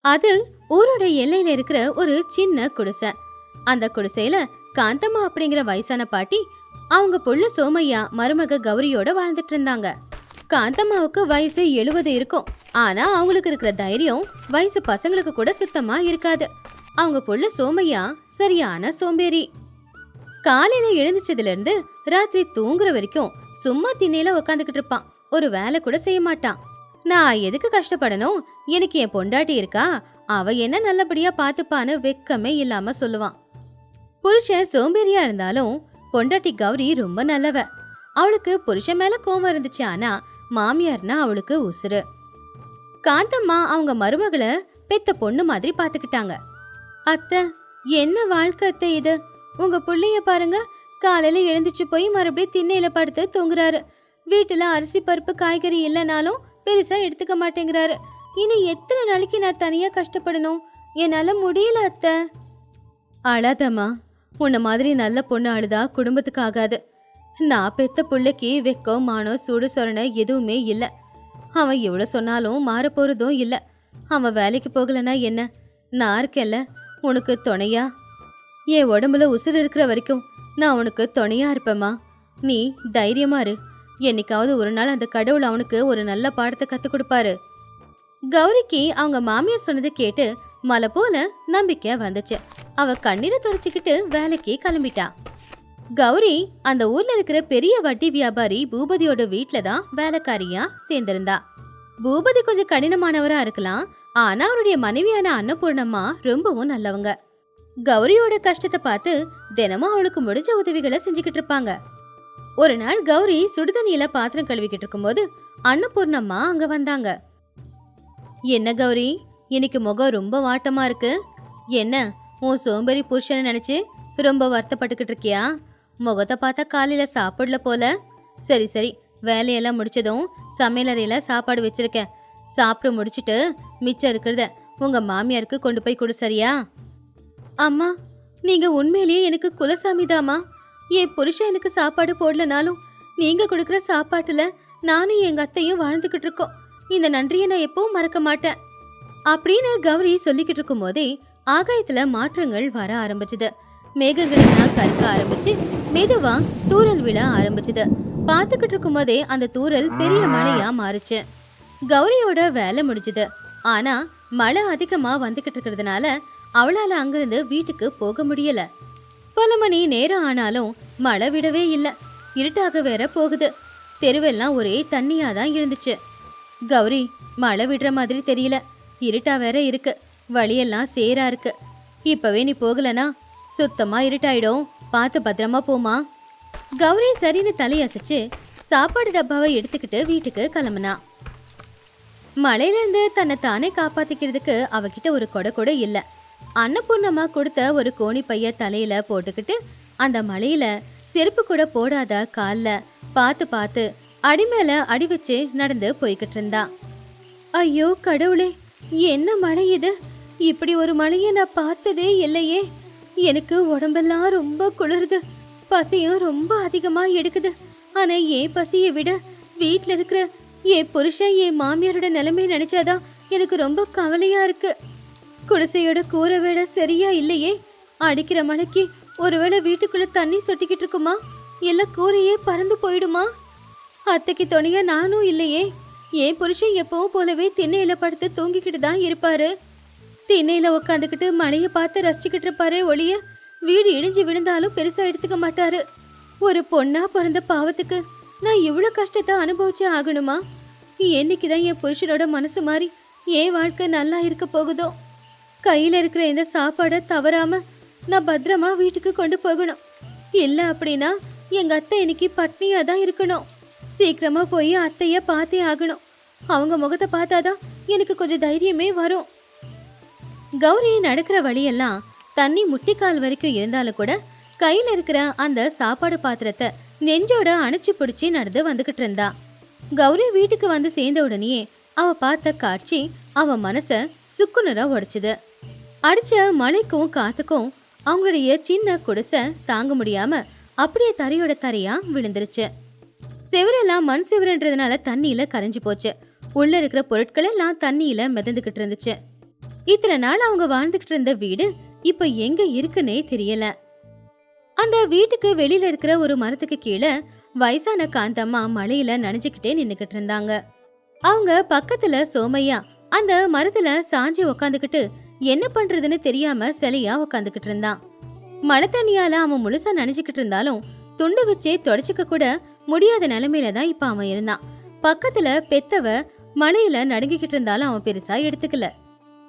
அது ஊரோட எல்லையில இருக்கிற ஒரு சின்ன குடிசை. அந்த குடிசையில காந்தம்மா அப்படிங்கிற வயசான பாட்டி அவங்க புள்ள சோமையா மருமக கௌரியோட வாழ்ந்துட்டு இருந்தாங்க. காந்தம்மாவுக்கு வயசு 70 இருக்கும். ஆனா அவங்களுக்கு இருக்கிற தைரியம் வயசு பசங்களுக்கு கூட சுத்தமா இருக்காது. அவங்க புள்ள சோமையா சரியான சோம்பேறி. காலையில எழுந்துச்சதுல இருந்து ராத்திரி தூங்குற வரைக்கும் சும்மா திண்ணையில உக்காந்துக்கிட்டு இருப்பான். ஒரு வேலை கூட செய்ய மாட்டான். நான் எதுக்கு கஷ்டப்படணும், எனக்கு என் பொண்டாட்டி இருக்கா, அவ என்ன நல்லபடியா பாத்துப்பான்னு வெக்கமே இல்லாம சொல்லுவான். புருஷன் சோம்பேறியா இருந்தாலும் பொண்டாட்டி கௌரி ரொம்ப நல்லவ. அவளுக்கு புருஷன் மேல கோவம் இருந்துச்சு, ஆனா மாமியார்னா அவளுக்கு உசுரு. காந்தம்மா அவங்க மருமகளை பெத்த பொண்ணு மாதிரி பாத்துக்கிட்டாங்க. அத்தை, என்ன வாழ்க்கை அத்தை இது? உங்க புள்ளைய பாருங்க, காலையில எழுந்துச்சு போய் மறுபடியும் திண்ணையில படுத்து தூங்குறாரு. வீட்டுல அரிசி பருப்பு காய்கறி இல்லைனாலும் பெருசா எடுத்துக்க மாட்டேங்கிறாரு. இனி எத்தனை நாளைக்கு நான் தனியா கஷ்டப்படணும்? என்னால முடியல அத்தை. அழாதம்மா, உன்ன மாதிரி நல்ல பொண்ணு அழுதா குடும்பத்துக்கு ஆகாது. நான் பெத்த புள்ளைக்கு வெக்கம் மானம் சூடு சொரணை எதுவுமே இல்லை. அவன் எவ்வளோ சொன்னாலும் மாற போறதும் இல்லை. அவன் வேலைக்கு போகலன்னா என்ன, நான் இருக்கேன்ல உனக்கு துணையா. என் உடம்புல உசுறு இருக்கிற வரைக்கும் நான் உனக்கு துணையா இருப்பேம்மா. நீ தைரியமா இரு. என்னைக்காவது ஒரு நாள் அந்த கடவுள் அவனுக்கு ஒரு நல்ல பாடத்தை கத்து கொடுப்பாரு. கௌரிக்கு அவங்க மாமியார் சொன்னதை கேட்டு மலை போல நம்பிக்கை வந்துச்சு. அவ கண்ணீரை தொடச்சிக்கிட்டு வேலைக்கு கிளம்பிட்டா. கௌரி அந்த ஊர்ல இருக்கிற பெரிய வட்டி வியாபாரி பூபதியோட வீட்டுல தான் வேலைக்காரியா சேர்ந்திருந்தா. பூபதி கொஞ்சம் கடினமானவரா இருக்கலாம், ஆனா அவருடைய மனைவியான அன்னபூர்ணம்மா ரொம்பவும் நல்லவங்க. கௌரியோட கஷ்டத்தை பார்த்து தினமும் அவளுக்கு முடிஞ்ச உதவிகளை செஞ்சுக்கிட்டு இருப்பாங்க. ஒரு நாள் கௌரி சுடுதண்ணியில பாத்திரம் கழுவிக்கிட்டு இருக்கும்போது அன்னபூர்ணம்மா அங்க வந்தாங்க. என்ன கௌரி, இன்னைக்கு முகம் ரொம்ப வாட்டமா இருக்கு. என்ன, உன் சோம்பேறி புருஷனை நினைச்சு ரொம்ப வருத்தப்பட்டுக்கிட்டு இருக்கியா? முகத்தை பார்த்தா காலையில சாப்பிடல போல. சரி சரி, வேலையெல்லாம் முடிச்சதும் சமையலறையில சாப்பாடு வச்சிருக்கேன். சாப்பிட்டு முடிச்சிட்டு மிச்சம் இருக்கிறத உங்க மாமியாருக்கு கொண்டு போய் கொடு, சரியா? அம்மா, நீங்க உண்மையிலேயே எனக்கு குலசாமி தாமா. என் புருஷன் எனக்கு சாப்பாடு போடலனாலும் நீங்க கொடுக்குற சாப்பாட்டுல நானும் எங்க அத்தையும் வாழ்ந்துகிட்டு இருக்கோம். இந்த நன்றியை நான் எப்பவும் மறக்க மாட்டேன் அப்படின்னு கௌரி சொல்லிக்கிட்டு இருக்கும் போதே ஆகாயத்துல மாற்றங்கள் வர ஆரம்பிச்சுது. மேகங்களெல்லாம் கருக்க ஆரம்பிச்சு மெதுவா தூறல் விழ ஆரம்பிச்சுது. பார்த்துக்கிட்டு இருக்கும் போதே அந்த தூறல் பெரிய மழையா மாறுச்சு. கௌரியோட வேலை முடிச்சுது. ஆனா மழை அதிகமா வந்துகிட்டு இருக்கிறதுனால அவளால அங்கிருந்து வீட்டுக்கு போக முடியல. பல மணி நேரம் ஆனாலும் மழை விடவே இல்லை. இருட்டாக வேற போகுது. தெருவெல்லாம் ஒரே தண்ணியா தான் இருந்துச்சு. கௌரி, மழை விடுற மாதிரி தெரியல, இருட்டா வேற இருக்கு, வழியெல்லாம் சேரா இருக்கு. இப்பவே நீ போகலனா சுத்தமா இருட்டாயிடும், பார்த்து பத்திரமா போமா. கௌரி சரின்னு தலையசைச்சு சாப்பாடு டப்பாவை எடுத்துக்கிட்டு வீட்டுக்கு கிளம்புனா. மழையில இருந்து தன்னை தானே காப்பாத்திக்கிறதுக்கு அவகிட்ட ஒரு கொடை கூட இல்ல. அன்னபூர்ணம்மா கொடுத்த ஒரு கோணி பைய தலையில போட்டுக்கிட்டு அந்த மழையில செருப்பு கூட போடாத கால்ல பார்த்து பார்த்து அடி மேல அடி வச்சு நடந்து போய்கிட்டு இருந்தா. ஐயோ கடவுளே, என்ன மழை இது? இப்படி ஒரு மழையை நான் பார்த்ததே இல்லையே. எனக்கு உடம்பெல்லாம் ரொம்ப குளிருது, பசியும் ரொம்ப அதிகமா எடுக்குது. ஆனா என் பசியை விட வீட்டுல இருக்கிற என் புருஷன் என் மாமியாரோட நிலைமை நினைச்சாதான் எனக்கு ரொம்ப கவலையா இருக்கு. குடிசையோட கூரை வேட சரியா இல்லையே. அடிக்கிற மழைக்கு ஒருவேளை வீட்டுக்குள்ள தண்ணி சொட்டிக்கிட்டு இருக்குமா, இல்ல கூரையே பறந்து போயிடுமா? அத்தைக்கு துணையா நானும் இல்லையே. என் புருஷன் எப்பவும் போலவே திண்ணையில படுத்து தூங்கிக்கிட்டு தான் இருப்பாரு. திண்ணையில உட்காந்துக்கிட்டு மழைய பார்த்து ரசிச்சுக்கிட்டு இருப்பாரு ஒளிய வீடு இடிஞ்சு விழுந்தாலும் பெருசா எடுத்துக்க மாட்டாரு. ஒரு பொண்ணா பிறந்த பாவத்துக்கு நான் இவ்வளவு கஷ்டத்தை அனுபவிச்சு ஆகணுமா? என்னைக்குதான் என் புருஷனோட மனசு மாறி என் வாழ்க்கை நல்லா இருக்க போகுதோ? கையில இருக்கிற இந்த சாப்பாடை தவறாம நான் பத்திரமா வீட்டுக்கு கொண்டு போகணும். இல்ல அப்படின்னா எங்க அத்தை இன்னைக்கு பட்னியா தான் இருக்கணும். சீக்கிரமா போய் அத்தைய பார்த்தே ஆகணும். அவங்க முகத்தை பார்த்தாதான் எனக்கு கொஞ்சம் தைரியமே வரும். கௌரி நடக்கிற வழியெல்லாம் தண்ணி முட்டிக்கால் வரைக்கும் இருந்தாலும் கூட கையில இருக்கிற அந்த சாப்பாடு பாத்திரத்தை நெஞ்சோட அணைச்சு பிடிச்சி நடந்து வந்துகிட்டு இருந்தா. கௌரி வீட்டுக்கு வந்து சேர்ந்த உடனே அவ பார்த்த காட்சி அவ மனச சுக்குநூறா உடைச்சுது. அடிச்ச மழைக்கும் காத்துக்கும் அவங்களுடைய சின்ன குடிசை தாங்க முடியாம அப்படியே தரையோட தரையா விழுந்துருச்சு. செவரெல்லாம் மண் செவருன்றதுனால தண்ணியில கரைஞ்சு போச்சு. உள்ள இருக்கிற பொருட்கள் எல்லாம் தண்ணியில மிதந்துகிட்டு இருந்துச்சு. இத்தனை நாள் அவங்க வாழ்ந்துகிட்டு இருந்த வீடு இப்ப எங்க இருக்குன்னே தெரியல. அந்த வீட்டுக்கு வெளியில இருக்கிற ஒரு மரத்துக்கு கீழே வயசான காந்தம்மா மழையில நனைஞ்சுக்கிட்டே நின்னுகிட்டு இருந்தாங்க. அவங்க பக்கத்துல சோமையா அந்த மரத்துல சாஞ்சி உக்காந்துக்கிட்டு என்ன பண்றதுன்னு தெரியாம சிலையா உக்காந்துக்கிட்டு இருந்தான். மழை தண்ணியால அவன் முழுசா நனைஞ்சுக்கிட்டு இருந்தாலும் துண்டு வச்சே தொடச்சுக்க கூட முடியாத நிலைமையில தான் இப்ப அவன் இருந்தான். பக்கத்துல பெத்தவ மழையில நடுங்கிக்கிட்டு இருந்தாலும் அவன் பெருசா எடுத்துக்கல.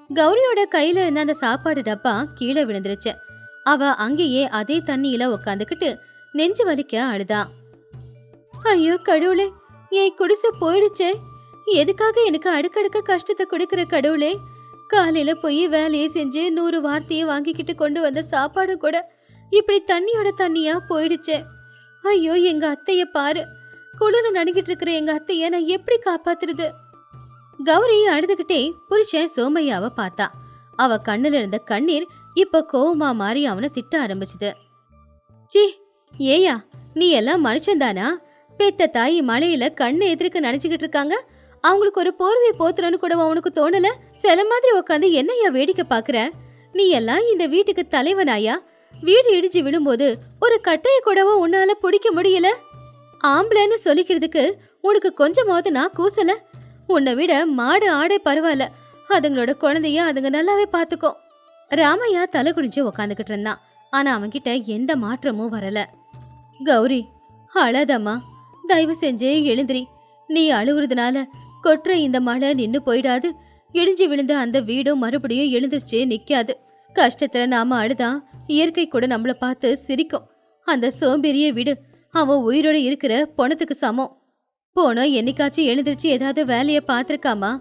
கௌரியோட கையில இருந்த அந்த சாப்பாடு டப்பா கீழே விழுந்துருச்சு. அவ அங்கேயே அதே தண்ணியில உக்காந்துக்கிட்டு நெஞ்சு வலிக்க அழுதா. ஐயோ கடவுளே, என் குடிசை போயிடுச்சே, எதுக்காக எனக்கு அடுக்கடுக்க கஷ்டத்தை கொடுக்கிற கடவுளே. காலையில போய் வேலையை செஞ்சு 100 வார்த்தையை வாங்கிக்கிட்டு கொண்டு வந்த சாப்பாடு கூட இப்படி தண்ணியோட தண்ணியா போயிடுச்சே. ஐயோ எங்க அத்தைய பாரு, குளிர நடுங்கிட்டு இருக்கிற எங்க அத்தைய நான் எப்படி காப்பாத்துறது? கௌரி அழுதுகிட்டே புருஷன் சோமையாவை பார்த்தா. அவ கண்ணுல இருந்த கண்ணீர் இப்ப கோவமா மாறி அவனை திட்ட ஆரம்பிச்சுது. சி ஏயா, நீ எல்லாம் மனுஷன்தானா? பெத்த தாய் மழையில கண்ணு எதிர்க்க நினைச்சுக்கிட்டு இருக்காங்க, அவங்களுக்கு ஒரு போர்வை போத்துறன்னு கூட அவனுக்கு தோணல? சில மாதிரி உட்காந்து என்னையா வேடிக்கை பாக்குற? நீ எல்லாம் இந்த வீட்டுக்கு தலைவனாயா? வீடு இடிச்சு விழும்போது ஒரு கட்டைய கூடவோ உன்னால பிடிக்க முடியல? ஆம்பளைன்னு சொல்லிக்கிறதுக்கு உனக்கு கொஞ்சமாவது நான் கூசல? உன்னை விட மாடு ஆடை பரவாயில்ல, அதுங்களோட குழந்தைய அதுங்க நல்லாவே பாத்துக்கோ. ராமையா தலை குனிஞ்சு உக்காந்துக்கிட்டு இருந்தான். ஆனா அவன்கிட்ட எந்த மாற்றமும் வரல. கௌரி அழாதம்மா, தயவு செஞ்சே எழுந்திரி. நீ அழுவுறதுனால கொற்ற இந்த மழை நின்னு போயிடாது. இடிஞ்சு விழுந்த அந்த வீடும் மறுபடியும் எழுந்திருச்சு நிக்காது. கஷ்டத்துல நாம அழுதா இயற்கை கூட நம்மள பார்த்து சிரிக்கும். அந்த சோம்பேறிய விடு, அவன் உயிரோட இருக்கிற பொணத்துக்கு சமம். போனோம் என்னைக்காச்சும் எழுந்திருச்சு ஏதாவது வேலைய பாத்திருக்காமா?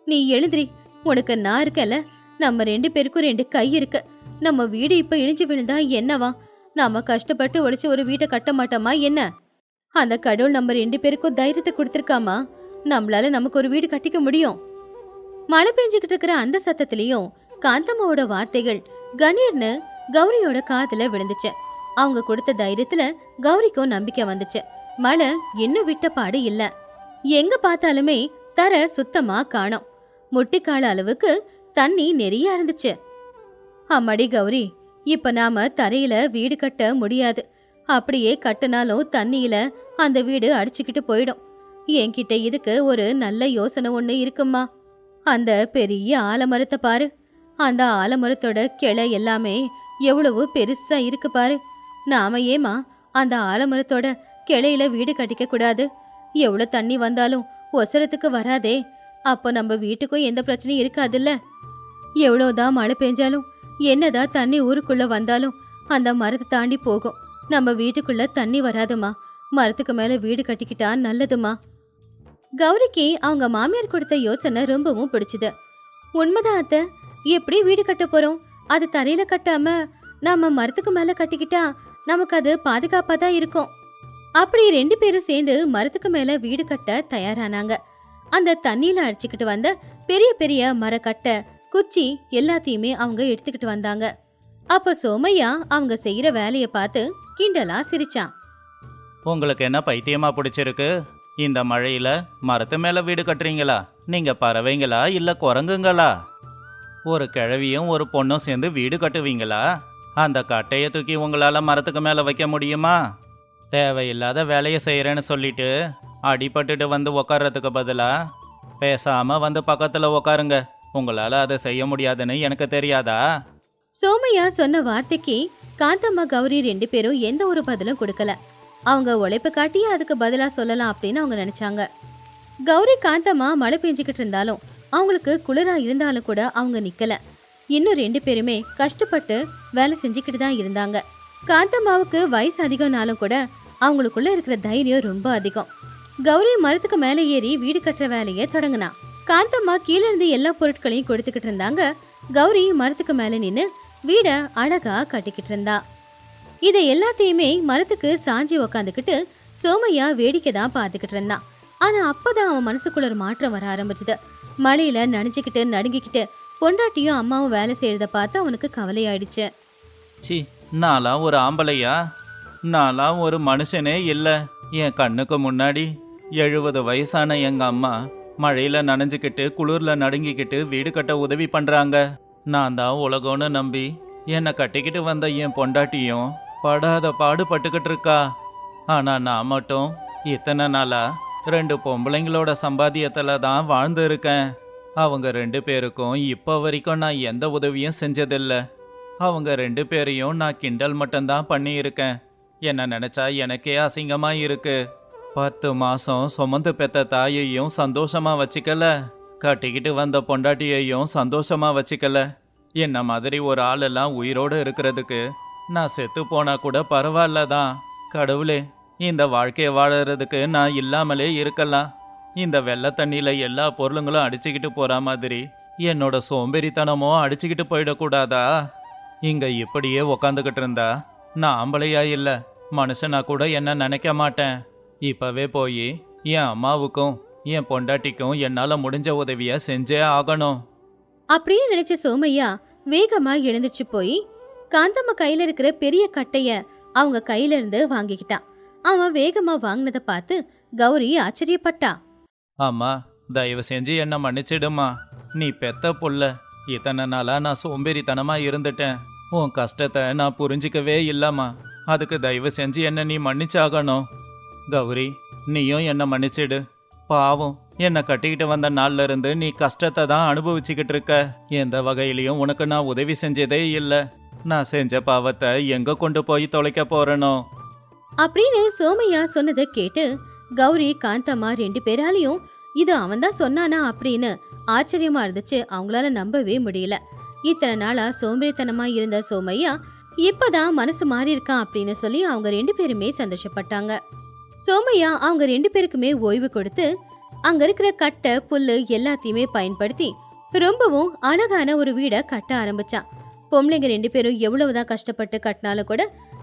நீ எழுந்திரி, உனக்கு நான் இருக்கல. நம்ம 2 பேருக்கும் 2 கை இருக்கு. நம்ம வீடு இப்ப இடிஞ்சு விழுந்தா என்னவா? நாம கஷ்டப்பட்டு உழைச்சு ஒரு வீட்டை கட்ட மாட்டோமா என்ன? அந்த கடவுள் நம்ம 2 பேருக்கும் தைரியத்தை கொடுத்திருக்காமா? நம்மளால நமக்கு ஒரு வீடு கட்டிக்க முடியும். மழை பெஞ்சுக்கிட்டு இருக்கிற அந்த சத்தத்திலையும் காந்தம்மாவோட வார்த்தைகள் கணீர்னு கௌரியோட காதுல விழுந்துச்சு. அவங்க கொடுத்த தைரியத்துல கௌரிக்கும் நம்பிக்கை வந்துச்சு. மழை இன்னும் விட்ட பாடு இல்ல. எங்க பார்த்தாலுமே தரை சுத்தமா காணோம். முட்டிக்கால அளவுக்கு தண்ணி நிறைய இருந்துச்சு. அம்மாடி கௌரி, இப்ப நாம தரையில வீடு கட்ட முடியாது. அப்படியே கட்டினாலும் தண்ணியில அந்த வீடு அடிச்சுக்கிட்டு போயிடும். என்கிட்ட இதுக்கு ஒரு நல்ல யோசனை ஒண்ணு இருக்குமா? அந்த பெரிய ஆலமரத்தை பாரு. அந்த ஆலமரத்தோட கிளை எல்லாமே எவ்வளவு பெருசா இருக்கு பாரு. நாம ஏமா அந்த ஆலமரத்தோட கிளையில வீடு கட்டிக்க கூடாது? எவ்வளவு தண்ணி வந்தாலும் ஒசரத்துக்கு வராதே. அப்போ நம்ம வீட்டுக்கும் எந்த பிரச்சனையும் இருக்காதுல்ல. எவ்வளவுதான் மழை பெஞ்சாலும் என்னதான் தண்ணி ஊருக்குள்ள வந்தாலும் அந்த மரத்தை தாண்டி போகும். நம்ம வீட்டுக்குள்ள தண்ணி வராதுமா. மரத்துக்கு மேல வீடு கட்டிக்கிட்டா நல்லதுமா. கௌரிக்கு அவங்க மாமியார் கொடுத்த யோசனை ரொம்பவும் பிடிச்சது. உண்மைதான் அத்தை, எப்படி வீடு கட்ட போறோம்? அது தரையில கட்டாம நாம மரத்துக்கு மேல கட்டிக்கிட்டா நமக்கு அது பாதுகாப்பா தான் இருக்கும். அப்படி 2 பேரும் சேர்ந்து மரத்துக்கு மேல வீடு கட்ட தயாரானாங்க. அந்த தண்ணியில அடிச்சுக்கிட்டு வந்த பெரிய பெரிய மரக்கட்டை, குச்சி எல்லாத்தையுமே அவங்க எடுத்துக்கிட்டு வந்தாங்க. அப்ப சோமையா அவங்க செய்யற வேலைய பார்த்து கிண்டலா சிரிச்சான். உங்களுக்கு என்ன பைத்தியமா பிடிச்சிருக்கு? இந்த மழையில மரத்து மேல வீடு கட்டுறீங்களா? நீங்க பறவைங்களா இல்ல குரங்குங்களா? ஒரு கிழவியும் ஒரு பொண்ணும் சேர்ந்து வீடு கட்டுவீங்களா? அந்த கட்டையை தூக்கி உங்களால மரத்துக்கு மேல வைக்க முடியுமா? தேவையில்லாத வேலையை செய்யறேன்னு சொல்லிட்டு அடிபட்டுட்டு வந்து உக்கார்றதுக்கு பதிலா பேசாம வந்து பக்கத்துல உக்காருங்க. உங்களால அதை செய்ய முடியாதுன்னு எனக்கு தெரியாதா? சோமையா சொன்ன வார்த்தைக்கு காந்தம்மா கௌரி 2 பேரும் எந்த ஒரு பதிலும் கொடுக்கல. அவங்க உழைப்பு காட்டியே அதுக்கு பதிலா சொல்லலாம் அப்படின்னு அவங்க நினைச்சாங்க. கௌரி காந்தம்மா மழை பெஞ்சுக்கிட்டு இருந்தாலும் அவங்களுக்கு குளிரா இருந்தாலும் கூட அவங்க நிக்கல. இன்னும் 2 பேருமே கஷ்டப்பட்டு வேலை செஞ்சுக்கிட்டு தான் இருந்தாங்க. காந்தம்மாவுக்கு வயசு அதிகம்னாலும் கூட அவங்களுக்குள்ள இருக்கிற தைரியம் ரொம்ப அதிகம். கௌரி மரத்துக்கு மேலே ஏறி வீடு கட்டுற வேலையை தொடங்கினா. காந்தம்மா கீழே இருந்து எல்லா பொருட்களையும் கொடுத்துக்கிட்டு இருந்தாங்க. கௌரி மரத்துக்கு மேல நின்னு வீட அழகா கட்டிக்கிட்டு இருந்தா. இதை எல்லாத்தையுமே மரத்துக்கு சாஞ்சி உக்காந்துக்கிட்டு சோமையா வேடிக்கை தான் பார்த்துக்கிட்டு இருந்தான். ஆனா அப்பதான் அவன் மனசுக்குள்ள ஒரு மாற்றம் வர ஆரம்பிச்சுது. மழையில நனைஞ்சுக்கிட்டு நடுங்கிக்கிட்டு பொண்டாட்டியும் அம்மாவும் வேலை செய்யறத பார்த்து அவனுக்கு கவலையாயிடுச்சு. சி, நான்லாம் ஒரு ஆம்பளையா? நான்லாம் ஒரு மனுஷனே இல்லை. என் கண்ணுக்கு முன்னாடி 70 வயசான எங்க அம்மா மழையில நனைஞ்சுக்கிட்டு குளிர்ல நடுங்கிக்கிட்டு வீடு கட்ட உதவி பண்றாங்க. நான் தான் உலகம்னு நம்பி என்னை கட்டிக்கிட்டு வந்த என் பொண்டாட்டியும் படாத பாடுபட்டுக்கிட்டு இருக்கா. ஆனா நான் மட்டும் இத்தனை நாளா 2 பொம்பளைங்களோட சம்பாத்தியத்துல தான் வாழ்ந்து இருக்கேன். அவங்க 2 பேருக்கும் இப்போ வரைக்கும் நான் எந்த உதவியும் செஞ்சதில்ல. அவங்க 2 பேரையும் நான் கிண்டல் மட்டும்தான் பண்ணியிருக்கேன். என்ன நினைச்சா எனக்கே அசிங்கமா இருக்கு. 10 மாசம் சுமந்து பெத்த தாயையும் சந்தோஷமா வச்சுக்கல, கட்டிக்கிட்டு வந்த பொண்டாட்டியையும் சந்தோஷமா வச்சுக்கல. என்ன மாதிரி ஒரு ஆளெல்லாம் உயிரோடு இருக்கிறதுக்கு நான் செத்து போனா கூட பரவாயில்ல தான். கடவுளே, இந்த வாழ்க்கையை வாழறதுக்கு நான் இல்லாமலே இருக்கலாம். இந்த வெள்ளை தண்ணியில எல்லா பொருளுங்களும் அடிச்சுக்கிட்டு போற மாதிரி என்னோட சோம்பேறித்தனமும் அடிச்சுக்கிட்டு போயிடக்கூடாதா? இங்க இப்படியே உக்காந்துக்கிட்டு இருந்தா நான் ஆம்பளையா இல்ல மனுஷனா கூட என்ன நினைக்க மாட்டேன். இப்பவே போய் என் அம்மாவுக்கும் என் பொண்டாட்டிக்கும் என்னால முடிஞ்ச உதவிய செஞ்சே ஆகணும். அப்படின்னு நினைச்ச சோமையா வேகமா எழுந்துச்சு போய் காந்தம்மா கையில இருக்கிற பெரிய கட்டைய அவங்க கையில இருந்து வாங்கிக்கிட்டான். அவன் வேகமா வாங்கினதை பார்த்து கௌரி ஆச்சரியப்பட்டா. அம்மா, தயவு செஞ்சு என்ன மன்னிச்சிடுமா. நீ பெத்த புள்ள. இத்தனை நாளா நான் சோம்பேறித்தனமா இருந்துட்டேன். உன் கஷ்டத்தை நான் புரிஞ்சிக்கவே இல்லம்மா. அதுக்கு தயவு செஞ்சு என்ன நீ மன்னிச்சாகணும். கௌரி, நீயும் என்ன மன்னிச்சிடு. பாவம், என்னை கட்டிக்கிட்டு வந்த நாள்ல இருந்து நீ கஷ்டத்தை தான் அனுபவிச்சுக்கிட்டு இருக்க. எந்த வகையிலையும் உனக்கு நான் உதவி செஞ்சதே இல்லை. நான் செஞ்ச பாவத்தை எங்க கொண்டு போய் தொலைக்க போறனோ? அப்படின்னு சோமையா சொன்னதை கேட்டு கௌரி காந்தம்மா 2 பேராலையும் இது அவன்தான் சொன்னானா அப்படின்னு ஆச்சரியமா இருந்துச்சு. அவங்களால நம்பவே முடியல. இத்தனை நாளா சோம்பேறித்தனமா இருந்த சோமையா இப்பதான் மனசு மாறி இருக்கான் அப்படின்னு சொல்லி அவங்க 2 பேருமே சந்தோஷப்பட்டாங்க. சோமையா அவங்க 2 பேருக்குமே ஓய்வு கொடுத்து அங்க இருக்கிற கட்டை புல்லு எல்லாத்தையுமே பயன்படுத்தி ரொம்பவும் அழகான ஒரு வீடை கட்ட ஆரம்பிச்சான். பொம்பளைங்க 2 பேரும் எவ்வளவுதான் கஷ்டப்பட்டு கட்டினாலும் கூட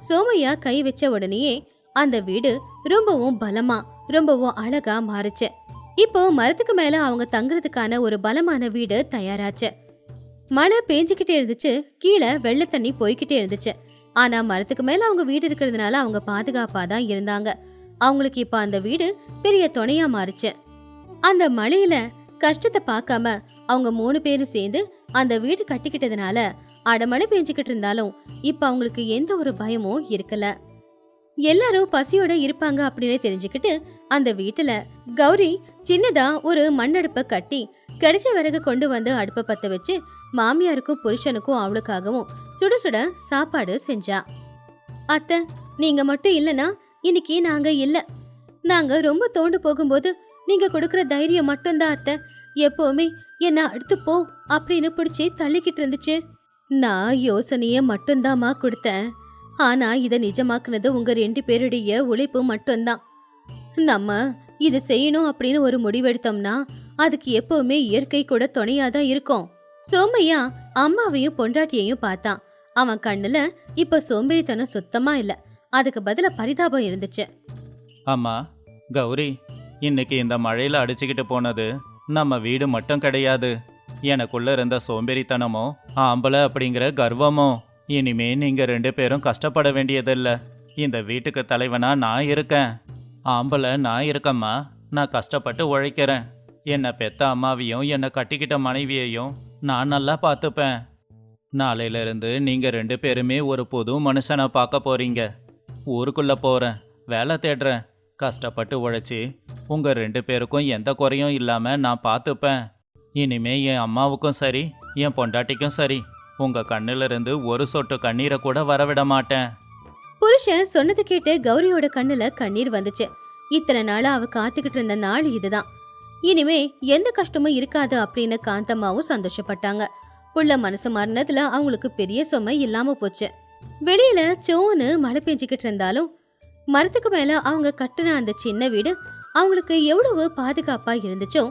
சோமையா கை வச்ச உடனேயே அந்த வீடு ரொம்பவும் பலமா ரொம்பவும் அழகா மாறுச்சு. இப்போ மரத்துக்கு மேல அவங்க தங்குறதுக்கான ஒரு பலமான வீடு தயாராச்சு. மழை பேஞ்சுக்கிட்டே இருந்துச்சு, கீழே வெள்ளை தண்ணி போய்கிட்டே இருந்துச்சு. ஆனா மரத்துக்கு மேல அவங்க வீடு இருக்கிறதுனால அவங்க பாதுகாப்பா தான் இருந்தாங்க. அவங்களுக்கு இப்ப அந்த வீடு பெரிய துணையா மாறுச்சு. அந்த மழையில கஷ்டத்தை பார்க்காம அவங்க 3 பேரும் சேர்ந்து அந்த வீடு கட்டிக்கிட்டதுனால அடமழை பெஞ்சுக்கிட்டு இருந்தாலும் இப்ப அவங்களுக்கு எந்த ஒரு பயமும் இருக்கல. எல்லாரும் பசியோட இருப்பாங்க அப்படின்னு தெரிஞ்சுக்கிட்டு அந்த வீட்டுல கௌரி சின்னதா ஒரு மண்ணடுப்பை கட்டி கிடைச்ச விறகு கொண்டு வந்து அடுப்பை பத்த வச்சு மாமியாருக்கும் புருஷனுக்கும் அவளுக்காகவும் சுட சுட சாப்பாடு செஞ்சா. அத்தை, நீங்க மட்டும் இல்லனா இன்னைக்கு நாங்க இல்ல. நாங்க ரொம்ப தோண்டு போகும்போது நீங்க கொடுக்கற தைரியம் மட்டும்தான் அத்தை எப்பவுமே என்ன அடுத்து போ அப்படின்னு பிடிச்சி தள்ளிக்கிட்டு இருந்துச்சு. நான் யோசனைய மட்டும்தாம்மா கொடுத்தேன். ஆனா இத நிஜமாக்குனது உங்க 2 பேருடைய உழைப்பு மட்டும்தான். நம்ம இது செய்யணும் அப்படின்னு ஒரு முடிவெடுத்தோம்னா அதுக்கு எப்பவுமே இயற்கை கூட துணையாதான் இருக்கும். சோமையா அம்மாவையும் பொண்டாட்டியையும் பார்த்தான். அவன் கண்ணுல இப்ப சோம்பேறித்தனம் சுத்தமா இல்ல, அதுக்கு பதிலா பரிதாபம் இருந்துச்சு. அம்மா, கௌரி, இன்னைக்கு இந்த மழையில அடிச்சுக்கிட்டு போனது நம்ம வீடு மட்டும் கிடையாது. எனக்குள்ள இருந்த சோம்பேறித்தனமோ ஆம்பளை அப்படிங்கிற கர்வமோ இனிமே நீங்க 2 பேரும் கஷ்டப்பட வேண்டியதில்ல. இந்த வீட்டுக்கு தலைவனா நான் இருக்கேன். ஆம்பளை நான் இருக்கம்மா. நான் கஷ்டப்பட்டு உழைக்கிறேன். என்னை பெத்த அம்மாவையும் என்னை கட்டிக்கிட்ட மனைவியையும் நான் நல்லா பார்த்துப்பேன். நாளையில இருந்து நீங்க 2 பேருமே ஒரு புது மனுஷனை பார்க்க போறீங்க. ஊருக்குள்ள போறேன், வேலை தேடுறேன். கஷ்டப்பட்டு உழைச்சி உங்க 2 பேருக்கும் எந்த குறையும் இல்லாம நான் பார்த்துப்பேன். இனிமே என் அம்மாவுக்கும் சரி என் பொண்டாட்டிக்கும் சரி உங்க கண்ணுல இருந்து ஒரு சொட்டு கண்ணீரை கூட வரவிட மாட்டேன். புருஷன் சொன்னது கேட்டு கௌரியோட கண்ணுல கண்ணீர் வந்துச்சு. இத்தனை நாளா அவ காத்துக்கிட்டு இருந்த நாள் இதுதான். இனிமே எந்த கஷ்டமும் இருக்காது அப்படின்னு காந்தம்மாவும் சந்தோஷப்பட்டாங்க. புள்ள மனசு மாறினதுல அவங்களுக்கு பெரிய சுமை இல்லாம போச்சு. வெளியில சோன்னு மழை பெஞ்சுக்கிட்டு இருந்தாலும் மரத்துக்கு மேல அவங்க கட்டுன அந்த சின்ன வீடு அவங்களுக்கு எவ்வளவு பாதுகாப்பா இருந்துச்சோ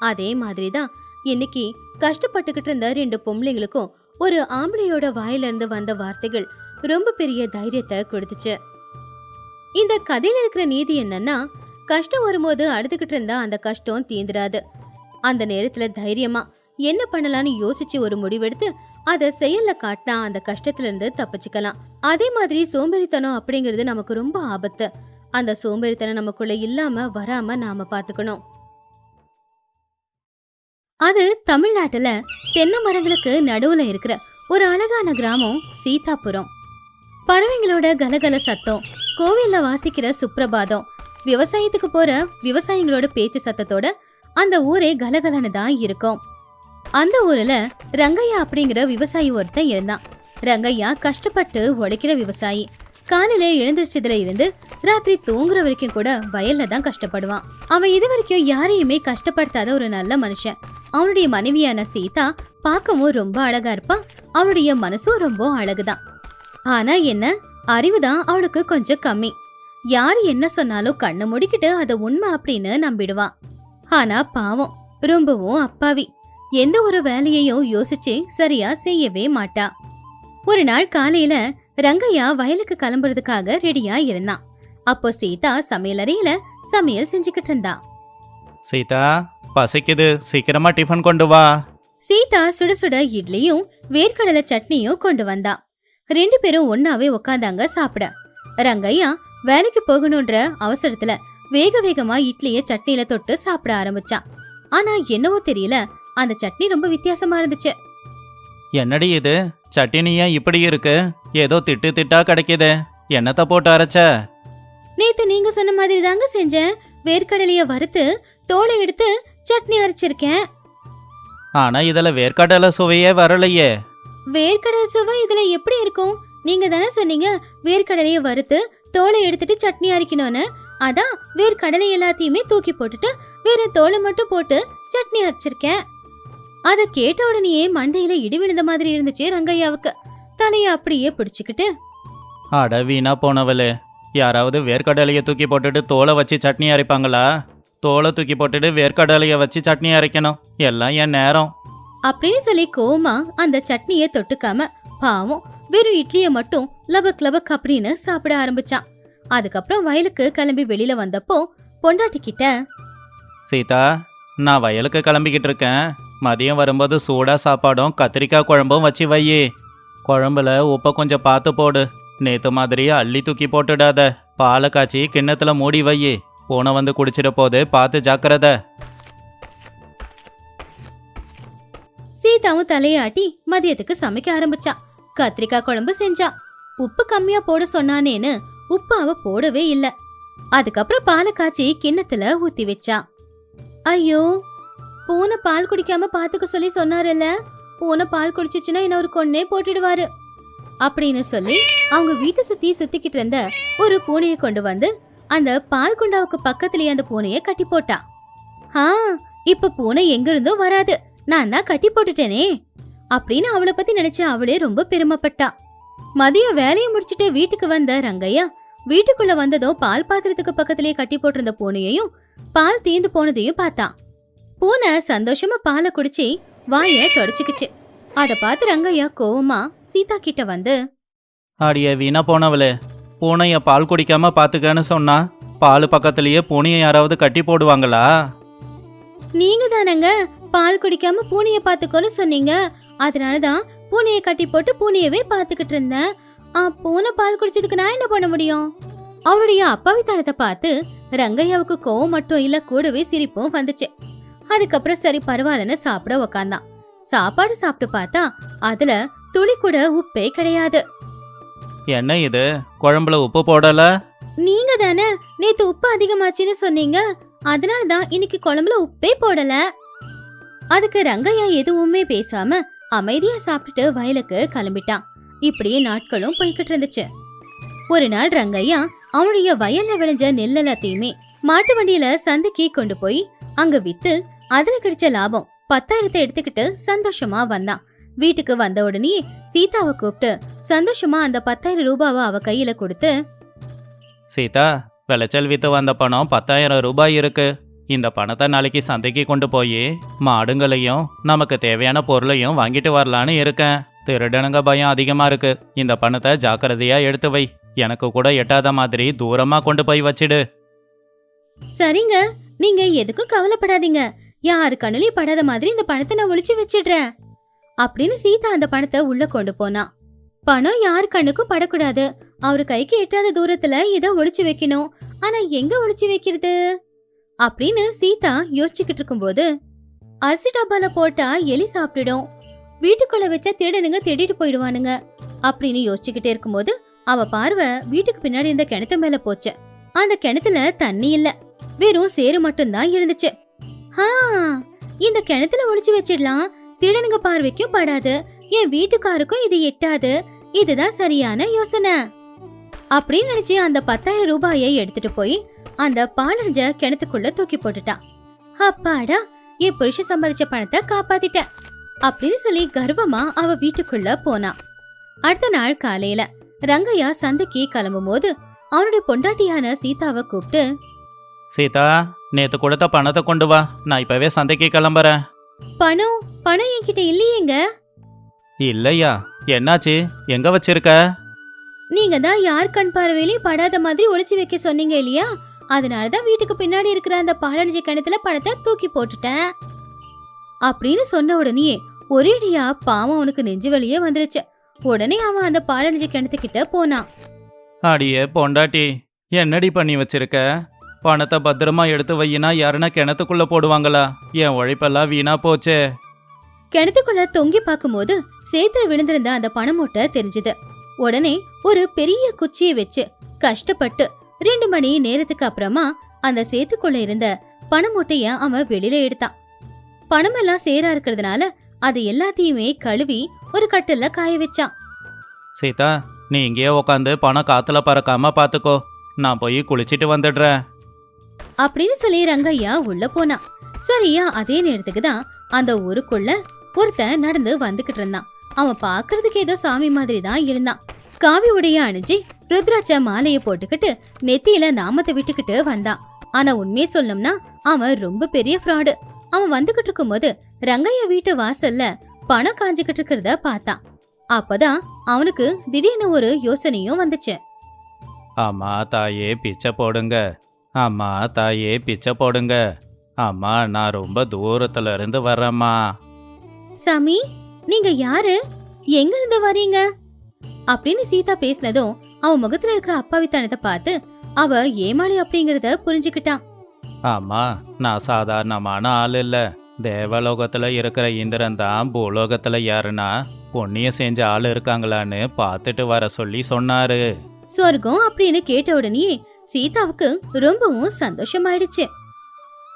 அதே மாதிரிதான் இன்னைக்கு கஷ்டப்பட்டுக்கிட்டு இருந்த 2 பொம்பளைங்களுக்கும் ஒரு ஆம்பளையோட வாயில இருந்து வந்த வார்த்தைகள் ரொம்ப பெரிய தைரியத்தை கொடுத்துச்சு. இந்த கதையில இருக்கிற நீதி என்னன்னா, கஷ்டம் வரும்போது அழுதுகிட்டு இருந்தா அந்த கஷ்டம் தீந்துராது. அந்த நேரத்துல தைரியமா என்ன பண்ணலான்னு யோசிச்சு ஒரு முடிவெடுத்து அதை செயல்ல காட்டினா அந்த கஷ்டத்துல இருந்து தப்பிச்சுக்கலாம். அதே மாதிரி சோம்பேறித்தனம் அப்படிங்கிறது நமக்கு ரொம்ப ஆபத்து. அந்த சோம்பேறித்தனம் நமக்குள்ள இல்லாம வராம நாம பாத்துக்கணும். அது தமிழ்நாட்டுல தென்னை மரங்களுக்கு நடுவுல இருக்கிற ஒரு அழகான கிராமம் சீதாபுரம். பறவைங்களோட கலகல சத்தம், கோவில்ல வாசிக்கிற சுப்ரபாதம், விவசாயத்துக்கு போற விவசாயிகளோட பேச்சு சத்தத்தோட அந்த ஊரே கலகலன்னு தான் இருக்கும். அந்த ஊர்ல ரங்கையா அப்படிங்கிற விவசாயி ஒருத்தன் இருந்தான். ரங்கையா கஷ்டப்பட்டு உழைக்கிற விவசாயி. காலையில எழுந்திரிச்சதுல இருந்து ராத்திரி தூங்குற வரைக்கும் கூட வயல்ல தான் கஷ்டப்படுவான். அவன் இது வரைக்கும் யாரையுமே கஷ்டப்படுத்தாத ஒரு நல்ல மனுஷன். அவனுடைய மனைவியான சீதா பார்க்கவும் ரொம்ப அழகா இருப்பான். அவனுடைய மனசும் ரொம்ப அழகுதான். ஆனா என்ன, அறிவுதான் அவளுக்கு கொஞ்சம் கம்மி. யாரு என்ன சொன்னாலும் கண்ணு முடிக்கிட்டு அதை உண்மை அப்படின்னு நம்பிடுவான். ஆனா பாவம், ரொம்பவும் அப்பாவி. எந்த ஒரு வேலையையும் யோசிச்சு சரியா செய்யவே மாட்டா. ஒரு நாள் காலையில ரங்கையா வயலுக்கு கிளம்புறதுக்காக ரெடியா இருந்தான். அப்போ சீதா சமையலறையில சமையல் செஞ்சுக்கிட்டு இருந்தா. சீதா, பசிக்குது, சீக்கிரமா டிஃபன் கொண்டு வா. சீதா சுட சுட இட்லியும் வேர்க்கடலை சட்னியும் கொண்டு வந்தா. 2 பேரும் ஒன்னாவே உக்காந்தாங்க சாப்பிட. ரங்கையா வேலைக்கு போகணும்ன்ற அவசரத்துல வேக வேகமா இட்லிய சட்னியில தொட்டு சாப்பிட ஆரம்பிச்சான். ஆனா என்னவோ தெரியல, அந்த சட்னி ரொம்ப வித்தியாசமா இருந்துச்சு. என்னடி இது, சட்டினியா இப்படி இருக்கு? ஏதோ திட்டு திட்டா கிடைக்குது. என்னத்தை போட்டு அரைச்ச? நேத்து நீங்க சொன்ன மாதிரி தாங்க செஞ்சேன். வேர்க்கடலைய வறுத்து தோலை எடுத்து சட்னி அரைச்சிருக்கேன். ஆனா இதுல வேர்க்கடலை சுவையே வரலையே. வேர்க்கடலை சுவை இதுல எப்படி இருக்கும்? நீங்க தானே சொன்னீங்க வேர்க்கடலைய வறுத்து தோலை எடுத்துட்டு சட்னி அரைக்கணும்னு. அதான் வேர்க்கடலை எல்லாத்தையுமே தூக்கி போட்டுட்டு வெறும் தோலை மட்டும் போட்டு சட்னி அரைச்சிருக்கேன். அத கேட்ட உடனேயே மண்டையில இடி விழுந்த மாதிரி இருந்துச்சு ரங்கையாவுக்கு. தலைய அப்படியே பிடிச்சுக்கிட்டு, அட வீணா போனவளே, யாராவது வேர்க்கடலையை தூக்கி போட்டுட்டு தோலை வச்சு சட்னி அரைப்பாங்களா? தோலை தூக்கி போட்டுட்டு வேர்க்கடலையை வச்சு சட்னி அரைக்கணும். எல்லாம் என் நேரம் அப்படின்னு சொல்லி கோவமா அந்த சட்னியை தொட்டுக்காம பாவம் வெறும் இட்லிய மட்டும் லபக் லபக் அப்படின்னு சாப்பிட ஆரம்பிச்சான். அதுக்கப்புறம் வயலுக்கு கிளம்பி வெளியில வந்தப்போ பொண்டாட்டி கிட்ட, சீதா, நான் வயலுக்கு கிளம்பிக்கிட்டு இருக்கேன். மதியம் வரும்போது சூடா சாப்பாடும் கத்திரிக்காய் குழம்பும் வச்சு வையே. குழம்புல உப்பை கொஞ்சம் பார்த்து போடு. நேத்து மாதிரி அள்ளி தூக்கி போட்டுடாத. பாலை காய்ச்சி கிண்ணத்துல மூடி வையே. பூனை வந்து குடிச்சிட போது பார்த்து ஜாக்கிரத. சீதாவும் தலையாட்டி மதியத்துக்கு சமைக்க ஆரம்பிச்சா. கத்திரிக்காய் குழம்பு செஞ்சா. உப்பு கம்மியா போட சொன்னானேன்னு உப்பு அவ போடவே இல்ல. அதுக்கப்புறம் பாலை காய்ச்சி கிண்ணத்துல ஊத்தி வச்சா. ஐயோ, பூனை பால் குடிக்காம பாத்துக்க சொல்லி சொன்னாருல்ல. பூனை பால் குடிச்சிச்சுன்னா இன்னொரு கொன்னே போட்டுடுவாரு அப்படின்னு சொல்லி அவங்க வீட்டை சுத்திக்கிட்டு இருந்த ஒரு பூனையை கொண்டு வந்து அந்த பால் குண்டாவுக்கு பக்கத்திலேயே அந்த பூனைய கட்டி போட்டா. இப்ப பூனை எங்க இருந்தோ வராது, நான் தான் கட்டி போட்டுட்டேனே அப்படின்னு அவளை பத்தி நினைச்சு அவளே ரொம்ப பெருமைப்பட்டா. மதியம் வேலையை முடிச்சுட்டு வீட்டுக்கு வந்த ரங்கையா வீட்டுக்குள்ள வந்ததும் பால் பாத்திரத்துக்கு பக்கத்திலேயே கட்டி போட்டிருந்த பூனையையும் பால் தீந்து போனதையும் பார்த்தான். பூனை சந்தோஷமா பாலை குடிச்சு வாய தொடச்சுக்குச்சு. அத பார்த்து ரங்கையா கோவமா சீதா கிட்ட வந்து, அடியே வீணா போனவளே, பூனைய பால் குடிக்காம பாத்துக்கன்னு சொன்னா பால் பக்கத்திலேயே பூனையை யாராவது கட்டி போடுவாங்களா? நீங்க தானங்க பால் குடிக்காம பூனைய பாத்துக்கோன்னு சொன்னீங்க. அதனாலதான் பூனைய கட்டி போட்டு பூனையவே பாத்துக்கிட்டு இருந்தேன். பூனை பால் குடிச்சதுக்கு நான் என்ன பண்ண முடியும்? அவருடைய அப்பாவித்தனத்தை பார்த்து ரங்கையாவுக்கு கோவம் மட்டும் இல்ல, கூடவே சிரிப்பும் வந்துச்சு. அதுக்கப்புறம் சரி பரவாயில்லன்னு சாப்பிட உக்காந்தான். சாப்பாடு சாப்பிட்டு பார்த்தா அதுல துளி கூட உப்பே கிடையாது. என்ன இது, குழம்புல உப்பு போடல? நீங்க தானே நேத்து உப்பு அதிகமாச்சுன்னு சொன்னீங்க. அதனாலதான் இன்னைக்கு குழம்புல உப்பே போடல. அதுக்கு ரங்கையா எதுவுமே பேசாம அமைதியா சாப்பிட்டுட்டு வயலுக்கு கிளம்பிட்டான். இப்படியே நாட்களும் போய்கிட்டு இருந்துச்சு. ஒரு நாள் ரங்கையா அவனுடைய வயல்ல விளைஞ்ச நெல் எல்லாத்தையுமே மாட்டு வண்டியில சந்தைக்கு கொண்டு போய் அங்க வித்து அதுல கிடைச்ச லாபம் 10,000 எடுத்துக்கிட்டு சந்தோஷமா வந்தான். வீட்டுக்கு வந்த உடனே சீதாவை கூப்பிட்டு சந்தோஷமா அந்த 10,000 ரூபாவை அவ கையில கொடுத்து, சீதா, விளைச்சல் வித்து வந்த பணம் 10,000 ரூபாய் இருக்கு. இந்த பணத்தை நாளைக்கு சந்தைக்கு கொண்டு போய் மாடுங்களையும் நமக்கு தேவையான பொருளையும் வாங்கிட்டு வரலான்னு இருக்கேன். திருடனுங்க பயம் அதிகமா இருக்கு. இந்த பணத்தை ஜாக்கிரதையா எடுத்து வை. எனக்கு கூட எட்டாத மாதிரி தூரமா கொண்டு போய் வச்சிடு. சரிங்க, நீங்க எதுக்கும் கவலைப்படாதீங்க. யாரு கண்ணுலயும் படாத மாதிரி இந்த பணத்தை நான் ஒளிச்சு வச்சிடுறேன் அப்படின்னு சீதா அந்த பணத்தை உள்ள கொண்டு போனா. பணம் யார் கண்ணுக்கும் படக்கூடாது, அவரு கைக்கு எட்டாத தூரத்துல இதை ஒளிச்சு வைக்கணும் ஆனா எங்க ஒளிச்சு வைக்கிறது அப்படின்னு சீதா யோசிச்சுக்கிட்டு இருக்கும்போது, அரிசி டப்பால போட்டா எலி சாப்பிட்டுடும், வீட்டுக்குள்ள வச்சா திருடனுங்க திருடிட்டு போயிடுவானுங்க அப்படின்னு யோசிச்சுக்கிட்டே இருக்கும்போது அவ பார்வை வீட்டுக்கு பின்னாடி இருந்த கிணத்து மேல போச்சு. அந்த கிணத்துல தண்ணி இல்ல, வெறும் சேறு மட்டும்தான் இருந்துச்சு. இந்த கிணத்துல ஒளிச்சு வச்சிடலாம், திருடனுங்க பார்வைக்கும் படாது, என் வீட்டுக்காருக்கும் இது எட்டாது, இதுதான் சரியான யோசனை அப்படின்னு நினைச்சு அந்த 10,000 ரூபாயை எடுத்துட்டு போய் அந்த பாலடைஞ்ச கிணத்துக்குள்ள தூக்கி போட்டுட்டான். அப்பாடா, என் புருஷ சம்பாதிச்ச பணத்தை காப்பாத்திட்டேன் அப்படின்னு சொல்லி கர்வமா அவ வீட்டுக்குள்ள போனா. அடுத்த நாள் காலையில ரங்கையா சந்தைக்கு கிளம்பும் போது அவனுடைய பொண்டாட்டியான சீதாவை கூப்பிட்டு, சீதா, நேத்து கொடுத்த பணத்தை கொண்டு வா, நான் இப்பவே சந்தைக்கு கிளம்புறேன். பணம் பணம் என்கிட்ட இல்லையேங்க. இல்லையா? என்னாச்சு? எங்க வச்சிருக்க? நீங்க தான் யார் கண் பார்வையிலையும் படாத மாதிரி ஒளிச்சு வைக்க சொன்னீங்க இல்லையா, அதனாலதான் வீட்டுக்கு பின்னாடி இருக்கிற அந்த பாலடைஞ்ச கிணத்துல பணத்தை தூக்கி போட்டுட்டேன் அப்படின்னு சொன்ன உடனே ஒரேடியா பாவம் அவனுக்கு நெஞ்சு வலியே வந்துருச்சு. உடனே அவன் அந்த பாலடைஞ்ச கிணத்துக்கிட்ட போனான். அடியே பொண்டாட்டி, என்னடி பண்ணி வச்சிருக்க? பணத்தை பத்திரமா எடுத்து வையினா யாருன்னா கிணத்துக்குள்ள போடுவாங்களா? என் உழைப்பெல்லாம் வீணா போச்சே. கிணத்துக்குள்ள தொங்கி பார்க்கும்போது சேத்துல விழுந்திருந்த அந்த பண மூட்டை தெரிஞ்சது. உடனே ஒரு பெரிய குச்சியை வச்சு கஷ்டப்பட்டு 2 மணி நேரத்துக்கு அப்புறமா அந்த சேத்துக்குள்ள இருந்த பண மூட்டைய அவன் வெளியில எடுத்தான். பணம் எல்லாம் சேரா இருக்கிறதுனால அது எல்லாத்தையுமே கழுவி ஒரு கட்டில்ல காய வச்சான். சீதா, நீ இங்கேயே உட்காந்து பணம் காத்துல பறக்காம பாத்துக்கோ, நான் போய் குளிச்சிட்டு வந்துடுறேன் அப்படின்னு சொல்லி ரங்கையா உள்ள போனான். சரியா அதே நேரத்துக்கு தான் அந்த ஊருக்குள்ள ஒருத்தன் நடந்து வந்துகிட்டு இருந்தான். அவன் பாக்குறதுக்கு ஏதோ சாமி மாதிரி தான் இருந்தான். காவி உடைய அணிஞ்சு ருத்ராட்ச மாலைய போட்டுக்கிட்டு நெத்தியில நாமத்தை விட்டுக்கிட்டு வந்தான். ஆனா உண்மையை சொல்லணும்னா அவன் ரொம்ப பெரிய ஃப்ராடு. அவன் வந்துகிட்டு இருக்கும் போது ரங்கையா வீட்டு வாசல்ல பணம் காஞ்சுகிட்டு இருக்கிறத பார்த்தான். அப்பதான் அவனுக்கு திடீர்னு ஒரு யோசனையும் வந்துச்சு. அம்மா தாயே பிச்சை போடுங்க, அம்மா தாயே பிச்சை போடுங்க, அம்மா நான் ரொம்ப தூரத்துல இருந்து வர்றேம்மா. சாமி, நீங்க யாரு, எங்க இருந்து வரீங்க அப்படின்னு சீதா பேசினதும் அவன் முகத்துல இருக்கிற அப்பாவித்தனத்தை பார்த்து அவ ஏமாளி அப்படிங்கறத புரிஞ்சுக்கிட்டான். அம்மா, நான் சாதாரணமான ஆள் இல்ல, தேவலோகத்துல இருக்கிற இந்திரன் தான் பூலோகத்துல யாருன்னா புண்ணியம் செஞ்ச ஆள் இருக்காங்களான்னு பார்த்துட்டு வர சொல்லி சொன்னாரு. சொர்க்கம் அப்படின்னு கேட்ட உடனே சீதாவுக்கு ரொம்பவும் சந்தோஷமாயிடுச்சு.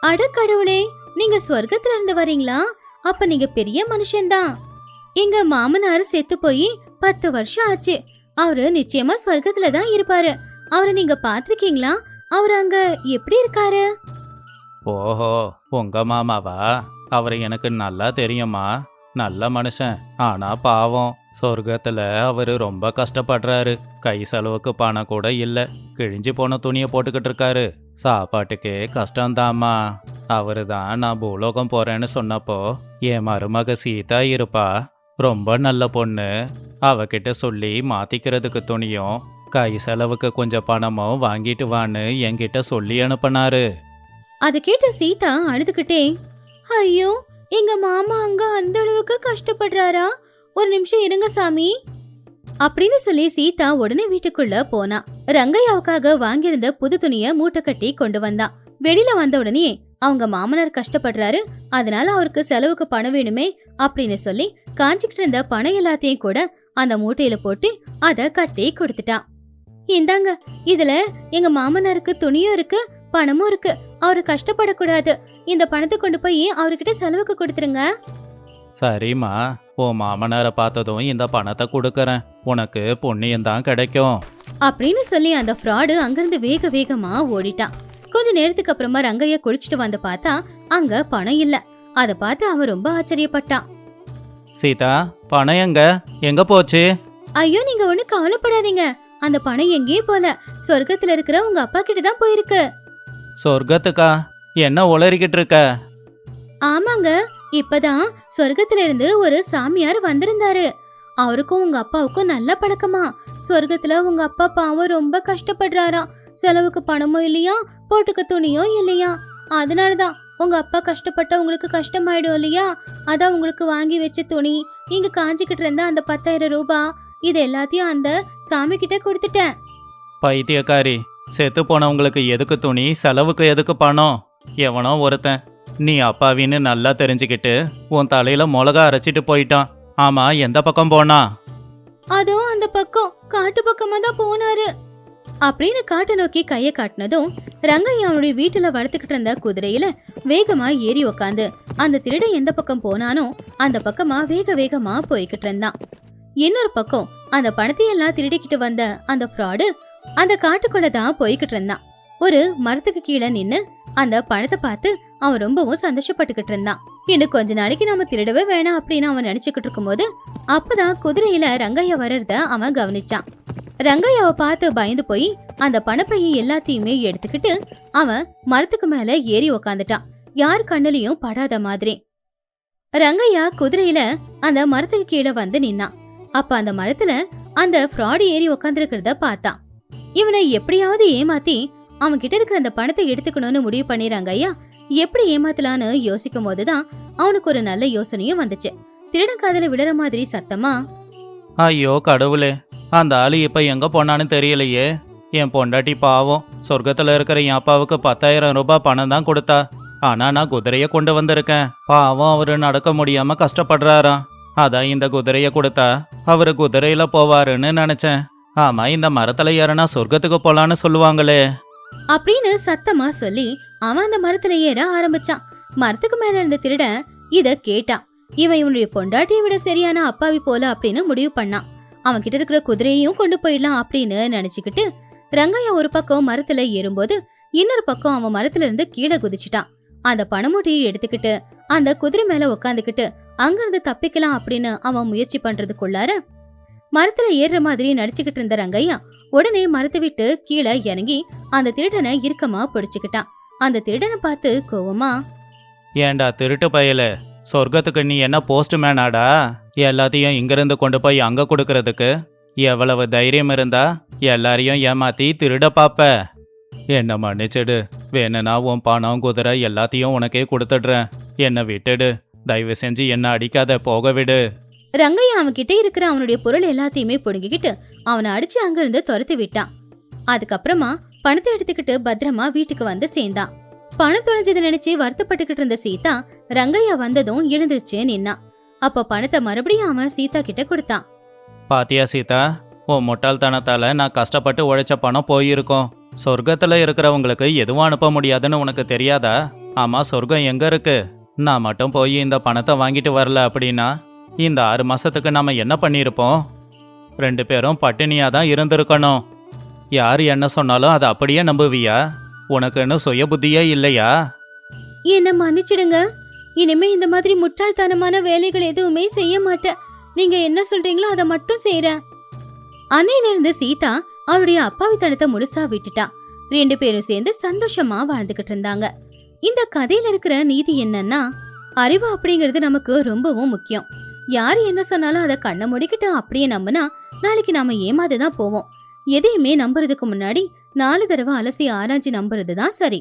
அட கடவுளே, நீங்க சொர்க்கத்துல இருந்து வரீங்களா? அப்ப நீங்க பெரிய மனுஷன்தான். எங்க மாமனார் செத்து போய் 10 வருஷம் ஆச்சு. அவரு நிச்சயமா சொர்க்கத்துல தான் இருப்பாரு. அவரை நீங்க பாத்திருக்கீங்களா? அவரு அங்க எப்படி இருக்காரு? ஓஹோ, உங்க மாமாவா? அவர் எனக்கு நல்லா தெரியுமா, நல்ல மனுஷன். ஆனா பாவம், சொர்க்கத்துல அவரு ரொம்ப கஷ்டப்படுறாரு. கை செலவுக்கு பணம் கூட இல்ல, கிழிஞ்சு போன துணியை போட்டுக்கிட்டு இருக்காரு. சாப்பாட்டுக்கே கஷ்டம்தாம்மா. அவரு தான் நான் பூலோகம் போறேன்னு சொன்னப்போ என் மருமக சீதா இருப்பா, ரொம்ப நல்ல பொண்ணு, அவகிட்ட சொல்லி மாத்திக்கிறதுக்கு துணியும் கை செலவுக்கு கொஞ்சம் பணமும் வாங்கிட்டு வான்னு என்கிட்ட சொல்லி அனுப்பினாரு. அதை கேட்ட சீதா அழுதுகிட்டே, ஐயோ, எங்க மாமா அங்க அந்த அளவுக்கு கஷ்டப்படுறாரா? ஒரு நிமிஷம் இருங்க சாமி அப்படின்னு சொல்லி சீதா உடனே வீட்டுக்குள்ள போனா. ரங்கையாவுக்காக வாங்கியிருந்த புது துணிய மூட்டை கட்டி கொண்டு வந்தான். வெளியில வந்த உடனே அவங்க மாமனார் கஷ்டப்படுறாரு, அதனால அவருக்கு செலவுக்கு பணம் வேணுமே அப்படின்னு சொல்லி காஞ்சிக்கிட்டு இருந்த பணம் எல்லாத்தையும் கூட அந்த மூட்டையில போட்டு அத கட்டி கொடுத்துட்டான். இந்தாங்க, இதுல எங்க மாமனாருக்கு துணியும் இருக்கு, பணமும் இருக்கு. அவரு கஷ்டப்படக்கூடாது. இந்த பணத்தை கொண்டு போய் அவர்கிட்ட செலவுக்கு கொடுத்துருங்க. சரிம்மா, உன் மாமனாரை பார்த்ததும் இந்த பணத்தை கொடுக்கறேன், உனக்கு புண்ணியம்தான் கிடைக்கும் அப்படின்னு சொல்லி அந்த ஃப்ராடு அங்கிருந்து வேக வேகமா ஓடிட்டான். கொஞ்ச நேரத்துக்கு அப்புறமா ரங்கையா குளிச்சுட்டு வந்து பார்த்தா அங்க பணம் இல்ல. அத பார்த்து அவன் ரொம்ப ஆச்சரியப்பட்டான். சீதா, பணம் எங்க போச்சு? ஐயோ, நீங்க ஒண்ணு கவலைப்படாதீங்க, அந்த பணம் எங்கேயும் போல, சொர்க்கத்துல இருக்கிற உங்க அப்பா கிட்ட தான் போயிருக்கு. சொர்க்கத்துக்கா? என்ன உளறிக்கிட்டு இருக்க? ஆமாங்க, இப்பதான் சொர்க்கத்துல இருந்து ஒரு சாமியார் வந்திருந்தாரு. அவருக்கும் உங்க அப்பாவுக்கும் நல்ல பழக்கமா. சொர்க்கத்துல உங்க அப்பா பாவம் ரொம்ப கஷ்டப்படுறாராம். செலவுக்கு பணமும் இல்லையா, போட்டுக்க துணியும் இல்லையா. அதனாலதான் உங்க அப்பா கஷ்டப்பட்ட உங்களுக்கு கஷ்டமாயிடும் இல்லையா, அதான் உங்களுக்கு வாங்கி வச்ச துணி, இங்க காஞ்சிக்கிட்டு இருந்த அந்த 10,000 ரூபாய், இது எல்லாத்தையும் அந்த சாமி கிட்ட கொடுத்துட்டேன். பைத்தியக்காரி, செத்து போனவங்களுக்கு எதுக்கு துணி, செலவுக்கு எதுக்கு பணம்? எவனோ ஒருத்தன் நீ அப்பாவின்னு நல்லா தெரிஞ்சுக்கிட்டு உன் தலையில மிளகா அரைச்சிட்டு போயிட்டான். ஆமா, எந்த பக்கம் போனா? அதுவும் அந்த பக்கம் காட்டு பக்கமா தான் போனாரு அப்படின்னு காட்டை நோக்கி கைய காட்டினதும் ரங்கையா அவனுடைய வீட்டுல வளர்த்துக்கிட்டு இருந்த குதிரையில வேகமா ஏறி உக்காந்து அந்த திருடன் எந்த பக்கம் போனானோ அந்த பக்கமா வேக வேகமா போய்கிட்டு இருந்தான். இன்னொரு பக்கம் அந்த பணத்தையெல்லாம் திருடிக்கிட்டு வந்த அந்த ஃப்ராடு அந்த காட்டுக்குள்ள தான் போய்கிட்டு இருந்தான். ஒரு மரத்துக்கு கீழே நின்னு அந்த பணத்தை பார்த்து அவன் ரொம்பவும் சந்தோஷப்பட்டுக்கிட்டு இருந்தான். இன்னும் கொஞ்ச நாளைக்கு நம்ம திருடவே வேணாம் அப்படின்னு அவன் நினைச்சுக்கிட்டு இருக்கும்போது அப்பதான் குதிரையில ரங்கையா வர்றத அவன் கவனிச்சான். ரங்கையாவை பார்த்து பயந்து போய் அந்த பணப்பையை எல்லாத்தையுமே எடுத்துக்கிட்டு அவன் மரத்துக்கு மேல ஏறி உக்காந்துட்டான், யார் கண்ணுலயும் படாத மாதிரி. ரங்கையா குதிரையில அந்த மரத்துக்கு கீழே வந்து நின்னான். அப்ப அந்த மரத்துல அந்த ஃப்ராடு ஏறி உக்காந்துருக்கிறத பார்த்தான். இவனை எப்படியாவது ஏமாத்தி அவன் கிட்ட இருக்கிற அந்த பணத்தை எடுத்துக்கணும்னு முடிவு பண்ணி ரங்கையா எப்படி ஏமாத்தலான்னு யோசிக்கும் போதுதான் அவனுக்கு ஒரு நல்ல யோசனையும் வந்துச்சு. திருடன் காதுல விடுற மாதிரி சத்தமா, ஐயோ கடவுளே, அந்த ஆளு இப்ப எங்க போனான்னு தெரியலையே. என் பொண்டாட்டி பாவம் சொர்க்கத்துல இருக்கிற என் அப்பாவுக்கு 10,000 ரூபாய் பணம் தான் கொடுத்தா. ஆனா நான் குதிரைய கொண்டு வந்திருக்கேன். பாவம் அவரு நடக்க முடியாம கஷ்டப்படுறாராம். அதான் இந்த குதிரைய கொடுத்தா அவரு குதிரையில போவாருன்னு நினைச்சேன். ஆமா, இந்த மரத்துல ஏறனா சொர்க்கத்துக்கு போலான்னு சொல்லுவாங்களே அப்படின்னு சத்தமா சொல்லி அவன் அந்த மரத்துல ஏற ஆரம்பிச்சான். மரத்துக்கு மேல இருந்த திருடன் இத கேட்டான். இவன் இவனுடைய பொண்டாட்டியை விட சரியான அப்பாவி போல அப்படின்னு முடிவு பண்ணான். அவன் கிட்ட இருக்கிற குதிரையையும் கொண்டு போயிடலாம் அப்படின்னு நினைச்சுக்கிட்டு ரங்கையா ஒரு பக்கம் மரத்துல ஏறும்போது இன்னொரு பக்கம் அவன் மரத்துல இருந்து கீழே குதிச்சுட்டான். அந்த பணமூட்டையை எடுத்துக்கிட்டு அந்த குதிரை மேல உக்காந்துக்கிட்டு அங்கிருந்து தப்பிக்கலாம் அப்படின்னு அவன் முயற்சி பண்றதுக்குள்ளார மரத்துல ஏறுற மாதிரி நடிச்சுக்கிட்டு இருந்த ரங்கையா உடனே மரத்தை விட்டு கீழே இறங்கி அந்த திருடனை இறுக்கமா பிடிச்சுக்கிட்டான். அந்த திருடனை பார்த்து கோவமா, ஏண்டா திருட்டு பயல, சொர்க்கத்துக்கு நீ என்ன போஸ்ட்மேனாடா? எல்லாத்தையும் இங்கிருந்து கொண்டு போய் அங்க கொடுக்கறதுக்கு எவ்வளவு தைரியம் இருந்தா எல்லாரையும் ஏமாத்தி திருட பாப்ப? என்ன மன்னிச்சிடு, வேணும்னா உன் பணம் குதிரை எல்லாத்தையும் உனக்கே கொடுத்துடுறேன். என்னை விட்டுடு, தயவு செஞ்சு என்ன அடிக்காத, போக விடு. ரங்கையா அவன்கிட்ட இருக்கிற அவனுடைய பொருள் எல்லாத்தையுமே புடுங்கிக்கிட்டு அவனை அடிச்சு அங்கிருந்து துரத்தி விட்டான். அதுக்கப்புறமா பணத்தை எடுத்துக்கிட்டு பத்திரமா வீட்டுக்கு வந்து சேர்ந்தான். பணம் தொலைஞ்சதை நினைச்சு வருத்தப்பட்டுக்கிட்டு இருந்த சீதா ரங்கையா வந்ததும் எழுந்திருச்சு நின்னான். அப்ப பணத்தை மறுபடியும் அவன் சீதா கிட்ட கொடுத்தான். பாத்தியா சீதா, உன் முட்டாள்தனத்தால நான் கஷ்டப்பட்டு உழைச்ச பணம் போயிருக்கோம். சொர்க்கத்துல இருக்கிறவங்களுக்கு எதுவும் அனுப்ப முடியாதுன்னு உனக்கு தெரியாதா? ஆமா, சொர்க்கம் எங்க இருக்கு? நான் மட்டும் போய் இந்த பணத்தை வாங்கிட்டு வரல அப்படின்னா இந்த 6 மாசத்துக்கு நாம என்ன பண்ணியிருப்போம்? 2 பேரும் பட்டினியா தான் இருந்திருக்கணும். யார் என்ன சொன்னாலும் அதை அப்படியே நம்புவியா? உனக்குன்னு சுய புத்தியே இல்லையா? என்ன மன்னிச்சிடுங்க, இனிமே இந்த மாதிரி முட்டாள்தனமான வேலைகள் எதுவுமே செய்ய மாட்டேன். நீங்க என்ன சொல்றீங்களோ அதை மட்டும் செய்யறேன். அன்னையில இருந்து சீதா அவருடைய அப்பாவித்தனத்தை முழுசா விட்டுட்டா. 2 பேரும் சேர்ந்து சந்தோஷமா வாழ்ந்துகிட்டு இருந்தாங்க. இந்த கதையில இருக்கிற நீதி என்னன்னா, அறிவு அப்படிங்கிறது நமக்கு ரொம்பவும் முக்கியம். யாரு என்ன சொன்னாலும் அதை கண்ணை முடிக்கிட்டு அப்படியே நம்பினா நாளைக்கு நாம ஏமாந்துதான் போவோம். எதையுமே நம்புறதுக்கு முன்னாடி 4 தடவை அலசி ஆராய்ச்சி நம்புறதுதான் சரி.